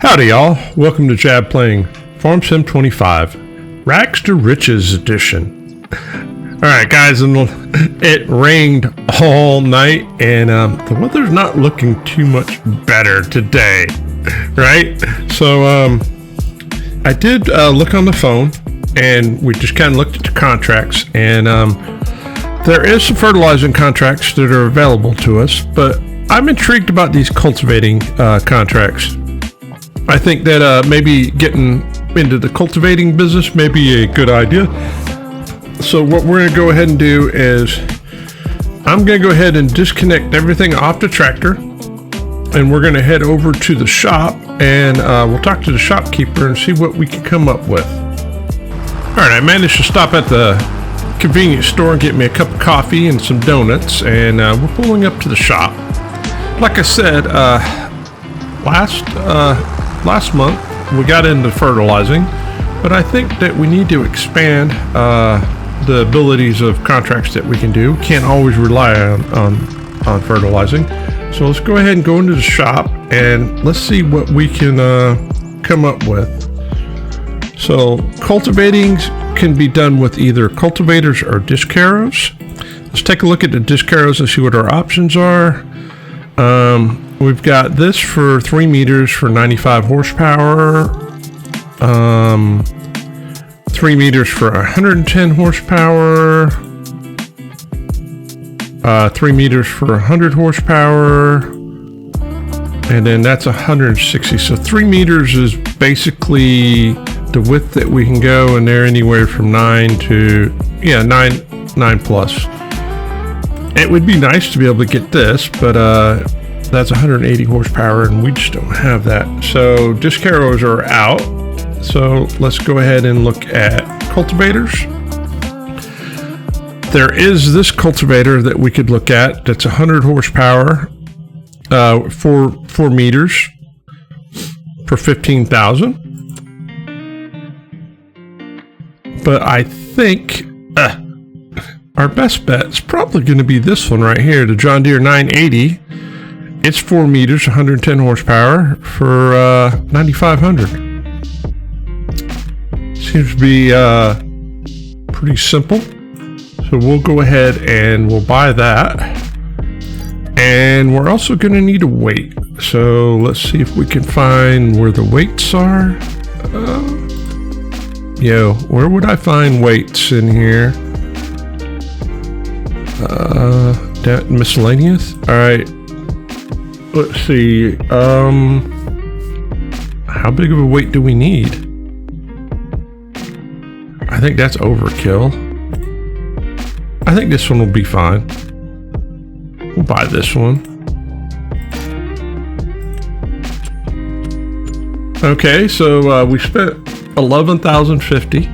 Howdy y'all, welcome to Jab playing Farm Sim 25, Rags to Riches edition. Alright guys, it rained all night and the weather's not looking too much better today, right? So I did look on the phone and we just kind of looked at the contracts, and there is some fertilizing contracts that are available to us, but I'm intrigued about these cultivating contracts. I think that maybe getting into the cultivating business may be a good idea. So what we're going to go ahead and do is I'm going to go ahead and disconnect everything off the tractor, and we're going to head over to the shop and we'll talk to the shopkeeper and see what we can come up with. Alright, I managed to stop at the convenience store and get me a cup of coffee and some donuts, and we're pulling up to the shop. Like I said, last month we got into fertilizing, but I think that we need to expand the abilities of contracts that we can do. We can't always rely on fertilizing. So let's go ahead and go into the shop and let's see what we can come up with. So cultivating can be done with either cultivators or disc harrows. Let's take a look at the disc harrows and see what our options are. We've got this for 3 meters for 95 horsepower, 3 meters for 110 horsepower, 3 meters for 100 horsepower, and then that's 160. So 3 meters is basically the width that we can go, and they're anywhere from 9 to 9 plus. It would be nice to be able to get this, but that's 180 horsepower and we just don't have that. So disc harrows are out. So let's go ahead and look at cultivators. There is this cultivator that we could look at that's 100 horsepower, 4 meters for 15,000. But I think our best bet is probably going to be this one right here, the John Deere 980. It's 4 meters, 110 horsepower for 9,500. Seems to be pretty simple. So we'll go ahead and we'll buy that. And we're also going to need a weight. So let's see if we can find where the weights are. Where would I find weights in here? That miscellaneous. All right. Let's see. How big of a weight do we need? I think that's overkill. I think this one will be fine. We'll buy this one. Okay, so we spent $11,050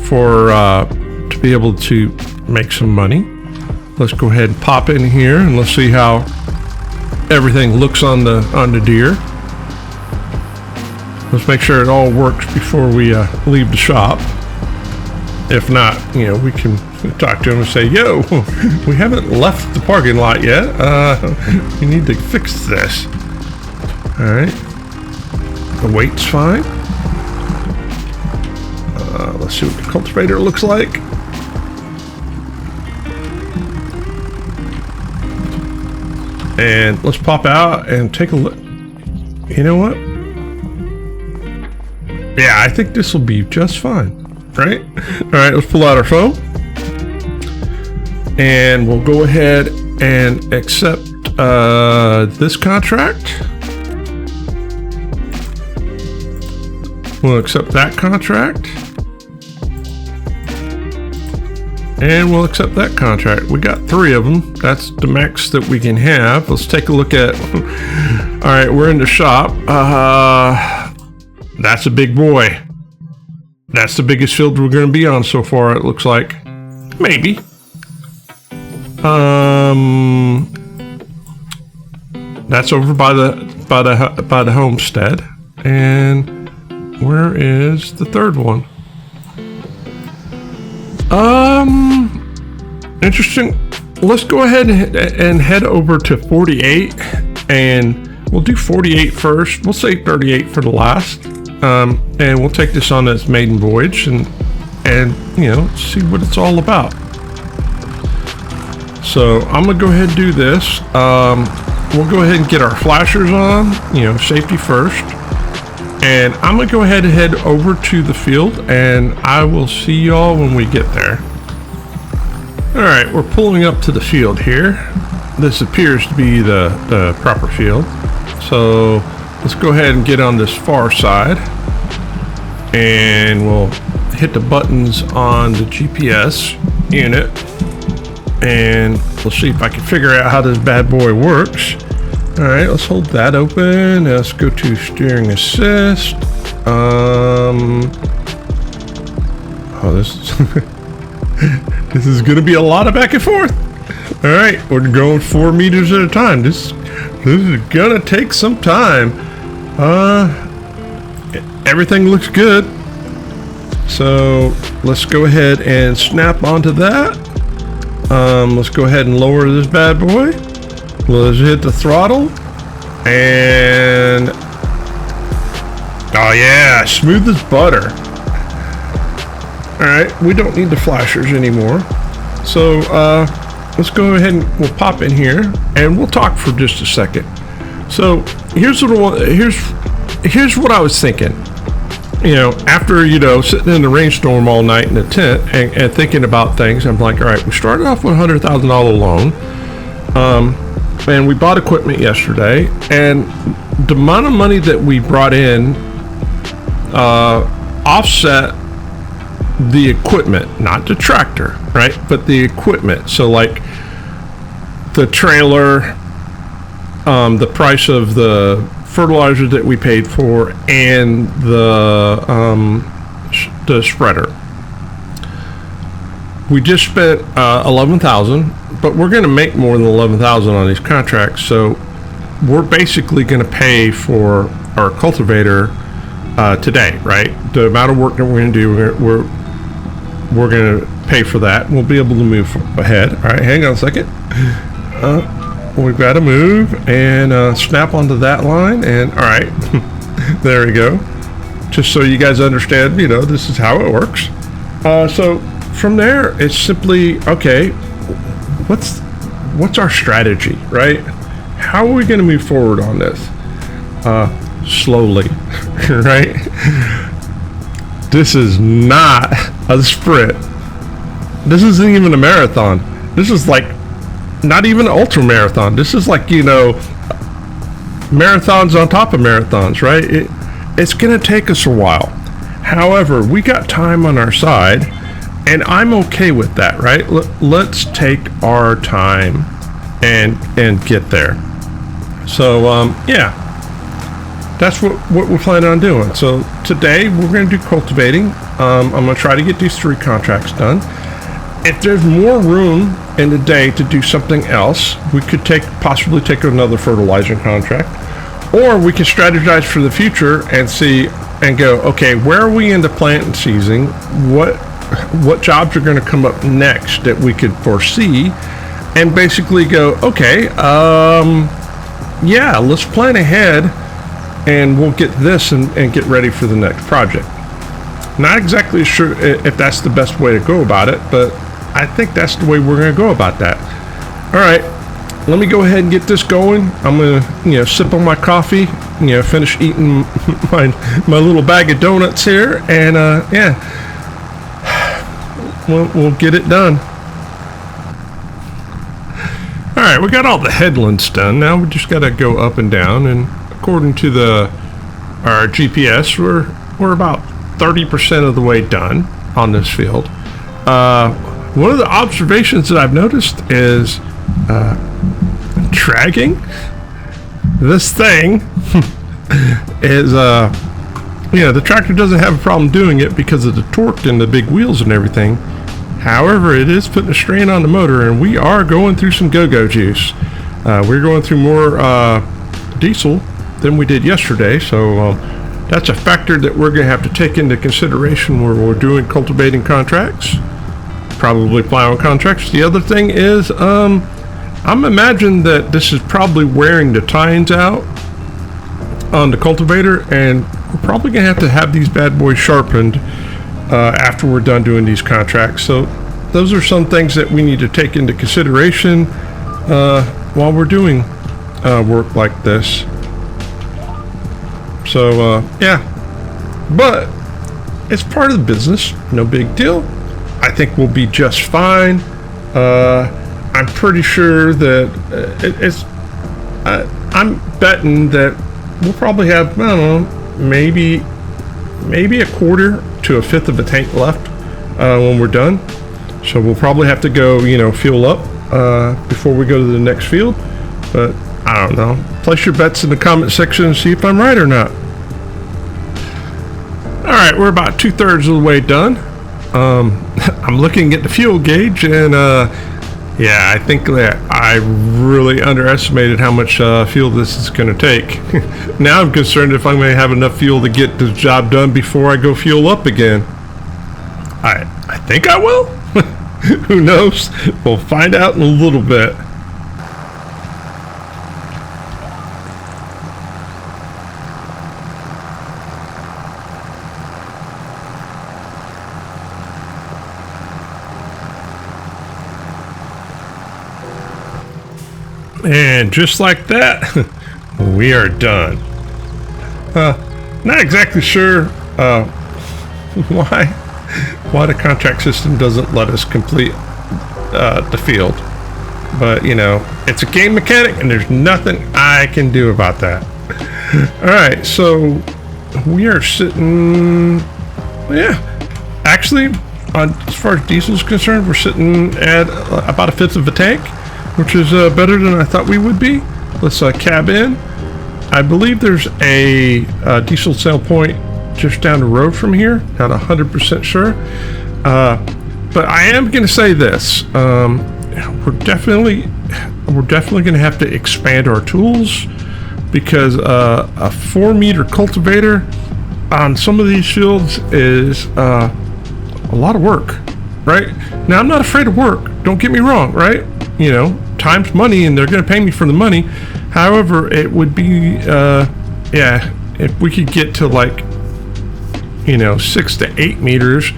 for to be able to make some money. Let's go ahead and pop in here and let's see how everything looks on the deer. Let's make sure it all works before we leave the shop. If not, we can talk to him and say, yo, we haven't left the parking lot yet. We need to fix this. All right. The weight's fine. Let's see what the cultivator looks like. And let's pop out and take a look. You know what? Yeah, I think this will be just fine, right? All right, let's pull out our phone. And we'll go ahead and accept this contract. We'll accept that contract. And we'll accept that contract. We got 3 of them. That's the max that we can have. Let's take a look at. All right, we're in the shop. That's a big boy. That's the biggest field we're going to be on so far, it looks like. Maybe. That's over by the homestead. And where is the third one? Interesting. Let's go ahead and head over to 48 and we'll do 48 first. We'll say 38 for the last. And we'll take this on its maiden voyage and you know, see what it's all about. So I'm gonna go ahead and do this. We'll go ahead and get our flashers on, you know, safety first. And I'm gonna go ahead and head over to the field, and I will see y'all when we get there. All right, we're pulling up to the field here. This appears to be the proper field. So let's go ahead and get on this far side, and we'll hit the buttons on the GPS unit, and we'll see if I can figure out how this bad boy works. All right, let's hold that open. Let's go to steering assist. This is gonna be a lot of back and forth. All right, we're going 4 meters at a time. This is gonna take some time. Everything looks good. So let's go ahead and snap onto that. Let's go ahead and lower this bad boy. Let's hit the throttle. And oh yeah, smooth as butter. All right, we don't need the flashers anymore. So let's go ahead and we'll pop in here and we'll talk for just a second. So here's what I was thinking. You know, after, you know, sitting in the rainstorm all night in the tent and thinking about things, I'm like, all right, we started off with a $100,000 loan. And we bought equipment yesterday, and the amount of money that we brought in offset the equipment, not the tractor, right? But the equipment. So like the trailer, the price of the fertilizer that we paid for, and the spreader. We just spent $11,000, but we're going to make more than $11,000 on these contracts. So we're basically going to pay for our cultivator today, right? The amount of work that we're going to do, we're going to pay for that. We'll be able to move ahead. All right, hang on a second. We've got to move and snap onto that line. And all right, there we go. Just so you guys understand, you know, this is how it works. So from there, it's simply, okay, what's our strategy, right? How are we going to move forward on this? Slowly, right? This is not a sprint. This isn't even a marathon. This is like not even an ultra marathon. This is like, you know, marathons on top of marathons, right? It's going to take us a while. However, we got time on our side, and I'm okay with that, right? Let's take our time and get there. So, yeah, that's what we're planning on doing. So today we're going to do cultivating. I'm going to try to get these 3 contracts done. If there's more room in the day to do something else, we could possibly take another fertilizer contract, or we can strategize for the future and see and go, okay, where are we in the planting season? What jobs are going to come up next that we could foresee, and basically go, okay, yeah, let's plan ahead and we'll get this and get ready for the next project. Not exactly sure if that's the best way to go about it, but I think that's the way we're going to go about that. All right, let me go ahead and get this going. I'm going to, you know, sip on my coffee, you know, finish eating my little bag of donuts here, and yeah, we'll get it done. All right, we got all the headlands done. Now we just got to go up and down, and according to our GPS, we're about 30% of the way done on this field. One of the observations that I've noticed is dragging. This thing is, you know, the tractor doesn't have a problem doing it because of the torque and the big wheels and everything. However, it is putting a strain on the motor, and we are going through some go-go juice. We're going through more diesel than we did yesterday, so that's a factor that we're going to have to take into consideration where we're doing cultivating contracts, probably plowing contracts. The other thing is, I'm imagining that this is probably wearing the tines out on the cultivator, and we're probably gonna have to have these bad boys sharpened after we're done doing these contracts. So those are some things that we need to take into consideration while we're doing work like this. So yeah, but it's part of the business, no big deal. I think we'll be just fine. I'm pretty sure that I'm betting that we'll probably have, I don't know, maybe a quarter to a fifth of a tank left when we're done. So we'll probably have to go, fuel up before we go to the next field. But I don't know. Place your bets in the comment section and see if I'm right or not. All right, we're about 2/3 of the way done. I'm looking at the fuel gauge, and yeah, I think that I really underestimated how much fuel this is going to take. Now I'm concerned if I'm going to have enough fuel to get the job done before I go fuel up again. I think I will. Who knows? We'll find out in a little bit. And just like that, we are done. Not exactly sure why the contract system doesn't let us complete the field. But, it's a game mechanic and there's nothing I can do about that. Alright, so we are sitting, yeah, actually, as far as diesel is concerned, we're sitting at about a fifth of a tank, which is better than I thought we would be. Let's cab in. I believe there's a diesel sale point just down the road from here. Not 100% sure. But I am going to say this. We're definitely going to have to expand our tools, because a 4-meter cultivator on some of these fields is a lot of work, right? Now, I'm not afraid of work. Don't get me wrong, right? Time's money, and they're going to pay me for the money. However, it would be, yeah, if we could get to 6 to 8 meters,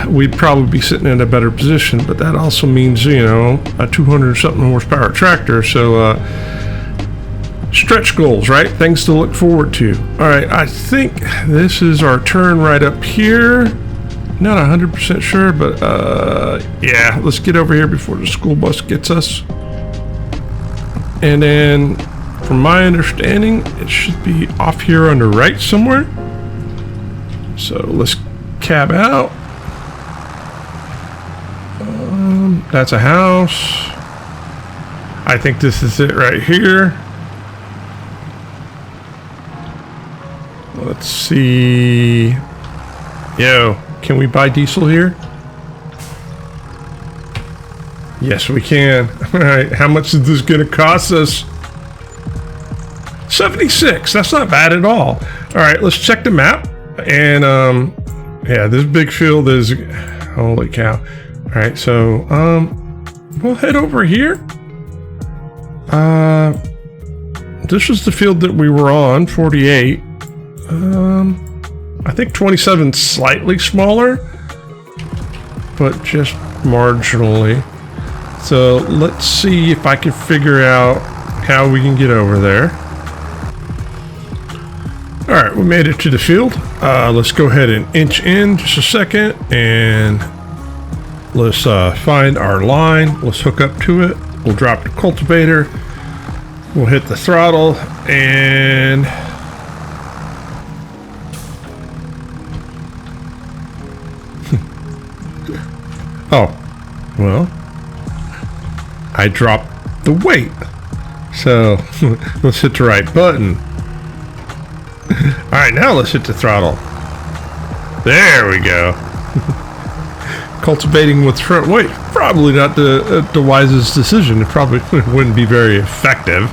we'd probably be sitting in a better position. But that also means, a 200-something horsepower tractor. So, stretch goals, right? Things to look forward to. All right, I think this is our turn right up here. Not 100% sure, but yeah, let's get over here before the school bus gets us. And then, from my understanding, it should be off here on the right somewhere. So let's cab out. That's a house. I think this is it right here. Let's see. Yo. Can we buy diesel here? Yes, we can. All right, how much is this going to cost us? 76. That's not bad at all. All right, let's check the map. And yeah, this big field is, holy cow. All right, so we'll head over here. This was the field that we were on, 48. I think 27 slightly smaller, but just marginally. So let's see if I can figure out how we can get over there. All right, we made it to the field. Let's go ahead and inch in just a second, and let's find our line. Let's hook up to it. We'll drop the cultivator. We'll hit the throttle, and oh, well, I dropped the weight. So let's hit the right button. All right, now let's hit the throttle. There we go. Cultivating with front weight, probably not the wisest decision. It probably wouldn't be very effective.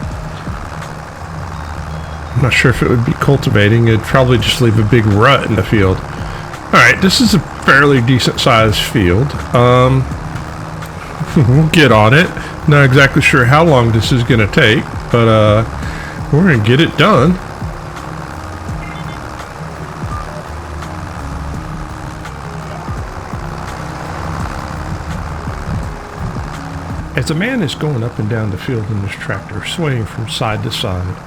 I'm not sure if it would be cultivating. It'd probably just leave a big rut in the field. All right, this is a fairly decent sized field. We'll get on it. Not exactly sure how long this is going to take, but we're going to get it done. As a man is going up and down the field in his tractor, swaying from side to side,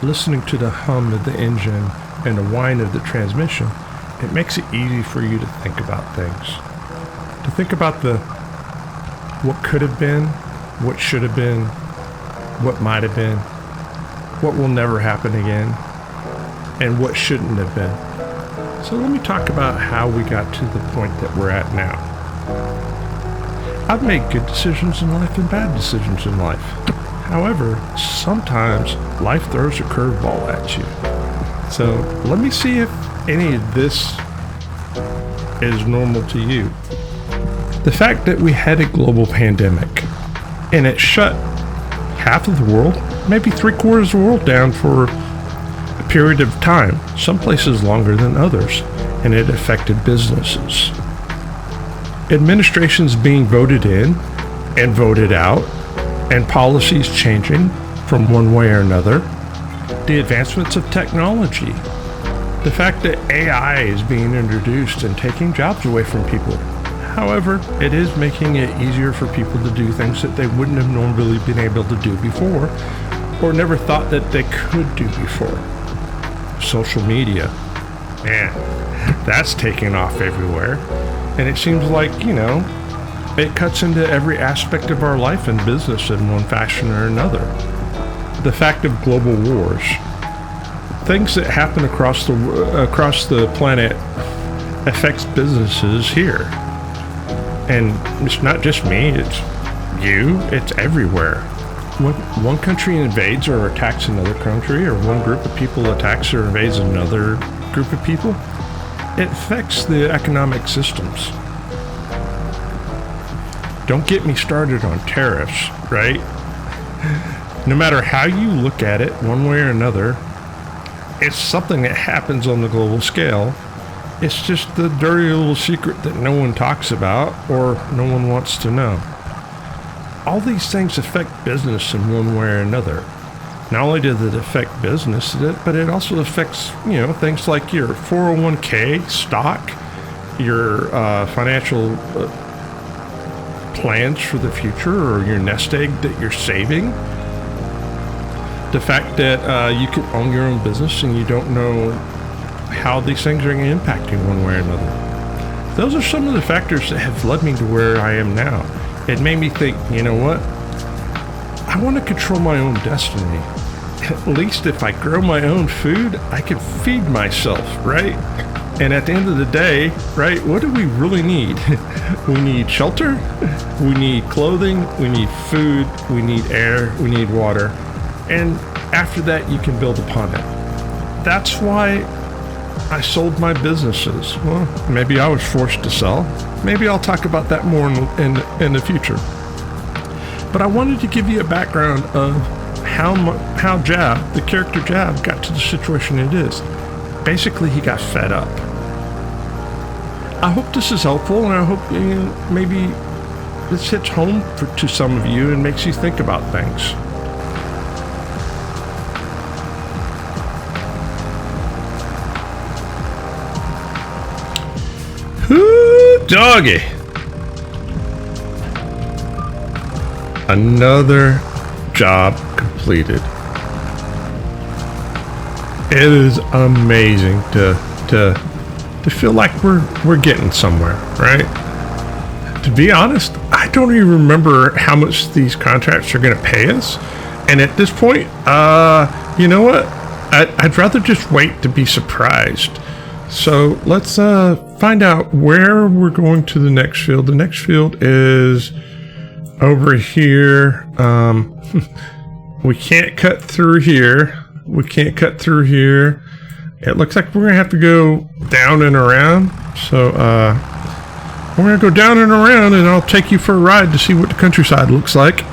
listening to the hum of the engine and the whine of the transmission, it makes it easy for you to think about things. To think about what could have been, what should have been, what might have been, what will never happen again, and what shouldn't have been. So let me talk about how we got to the point that we're at now. I've made good decisions in life and bad decisions in life. However, sometimes life throws a curveball at you. So let me see if any of this is normal to you. The fact that we had a global pandemic and it shut half of the world, maybe 3/4 of the world down for a period of time, some places longer than others, and it affected businesses. Administrations being voted in and voted out, and policies changing from one way or another. The advancements of technology. The fact that AI is being introduced and taking jobs away from people. However, it is making it easier for people to do things that they wouldn't have normally been able to do before, or never thought that they could do before. Social media. Man, that's taking off everywhere. And it seems like, it cuts into every aspect of our life and business in one fashion or another. The fact of global wars. Things that happen across the planet affects businesses here. And it's not just me, it's you, it's everywhere. When one country invades or attacks another country, or one group of people attacks or invades another group of people, it affects the economic systems. Don't get me started on tariffs, right? No matter how you look at it, one way or another, it's something that happens on the global scale. It's just the dirty little secret that no one talks about or no one wants to know. All these things affect business in one way or another. Not only does it affect business, but it also affects, things like your 401k stock, your financial plans for the future, or your nest egg that you're saving. The fact that you could own your own business and you don't know how these things are going to impact you one way or another. Those are some of the factors that have led me to where I am now. It made me think, you know what? I want to control my own destiny. At least if I grow my own food, I can feed myself, right? And at the end of the day, right, what do we really need? We need shelter, we need clothing, we need food, we need air, we need water. And after that, you can build upon it. That's why I sold my businesses. Well, maybe I was forced to sell. Maybe I'll talk about that more in the future. But I wanted to give you a background of how Jab, the character Jab, got to the situation it is. Basically, he got fed up. I hope this is helpful, and I hope maybe this hits home to some of you and makes you think about things. Ooh, doggy. Another job completed. It is amazing to feel like we're getting somewhere, right? To be honest, I don't even remember how much these contracts are going to pay us. And at this point, you know what? I'd rather just wait to be surprised. So let's find out where we're going to the next field. The next field is over here. We can't cut through here. We can't cut through here. It looks like we're going to have to go down and around. So we're going to go down and around, and I'll take you for a ride to see what the countryside looks like.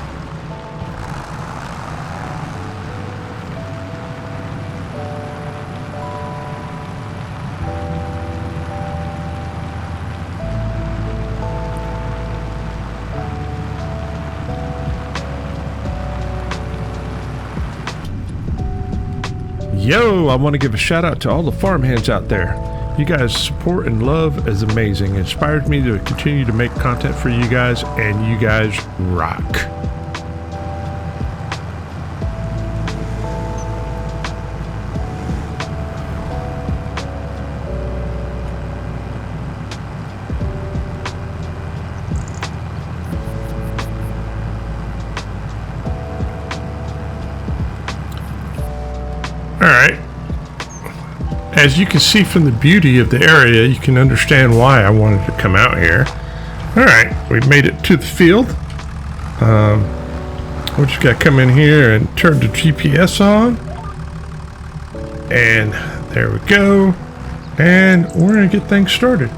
Yo, I want to give a shout out to all the farmhands out there. You guys' support and love is amazing. It inspired me to continue to make content for you guys, and you guys rock. right. As you can see from the beauty of the area, you can understand why I wanted to come out here. All right, we've made it to the field. We just got to come in here and turn the GPS on. And there we go. And we're going to get things started.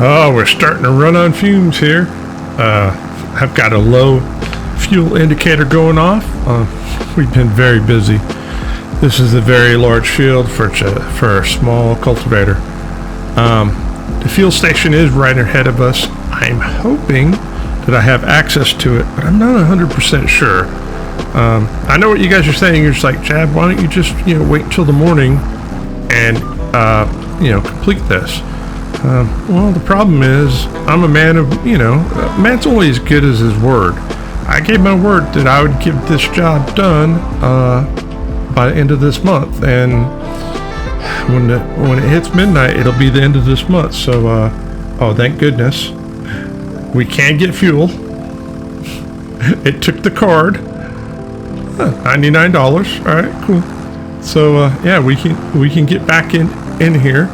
Oh, we're starting to run on fumes here. I've got a low fuel indicator going off. We've been very busy. This is a very large field for a small cultivator. The fuel station is right ahead of us. I'm hoping that I have access to it, but I'm not 100% sure. I know what you guys are saying. You're just like, Jab, why don't you just wait until the morning and complete this? Well, the problem is I'm a man of, man's only as good as his word. I gave my word that I would get this job done by the end of this month, and when it hits midnight, it'll be the end of this month. So, thank goodness we can get fuel. It took the card, $99. All right, cool. So yeah, we can get back in here.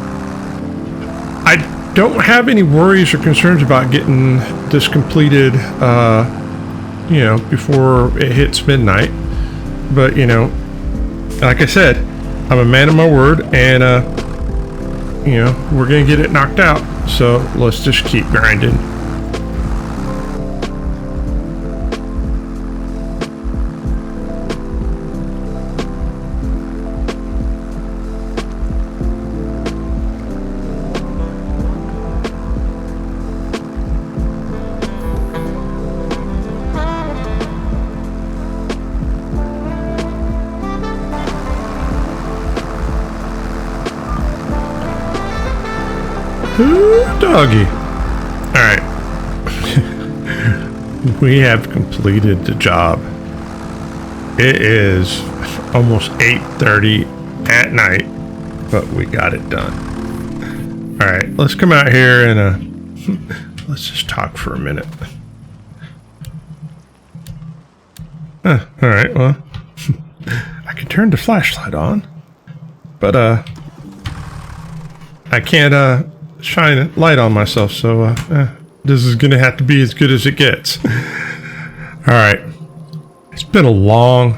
I don't have any worries or concerns about getting this completed, before it hits midnight. But, like I said, I'm a man of my word, and, we're going to get it knocked out. So let's just keep grinding. Ooh, doggy. Alright. We have completed the job. It is almost 8:30 at night, but we got it done. Alright, let's come out here and let's just talk for a minute. Alright, well, I can turn the flashlight on, but I can't shine a light on myself, so this is gonna have to be as good as it gets. Alright, it's been a long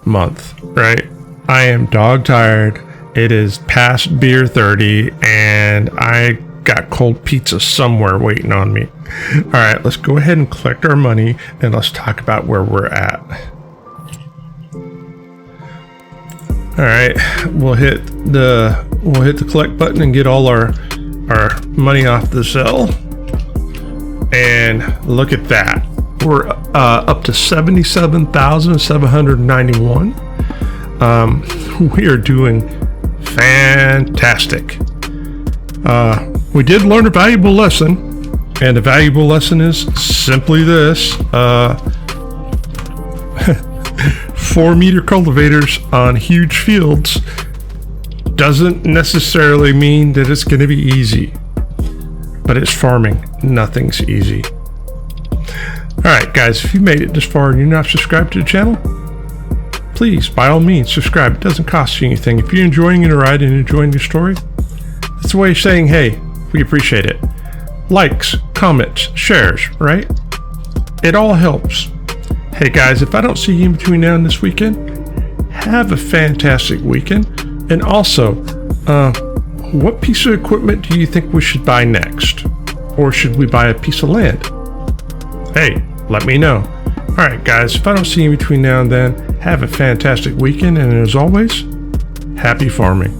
month, right? I am dog tired. It is past beer 30 and I got cold pizza somewhere waiting on me. Alright, let's go ahead and collect our money and let's talk about where we're at. Alright, we'll hit the collect button and get all our money off the cell. And look at that. We're up to 77,791. We are doing fantastic. We did learn a valuable lesson, and the valuable lesson is simply this: 4-meter cultivators on huge fields doesn't necessarily mean that it's going to be easy, but it's farming. Nothing's easy. Alright guys, if you made it this far and you're not subscribed to the channel, please, by all means, subscribe. It doesn't cost you anything. If you're enjoying the ride and enjoying the story, it's a way of saying, hey, we appreciate it. Likes, comments, shares, right? It all helps. Hey guys, if I don't see you in between now and this weekend, have a fantastic weekend. And also, what piece of equipment do you think we should buy next? Or should we buy a piece of land? Hey, let me know. Alright guys, if I don't see you in between now and then, have a fantastic weekend, and as always, happy farming.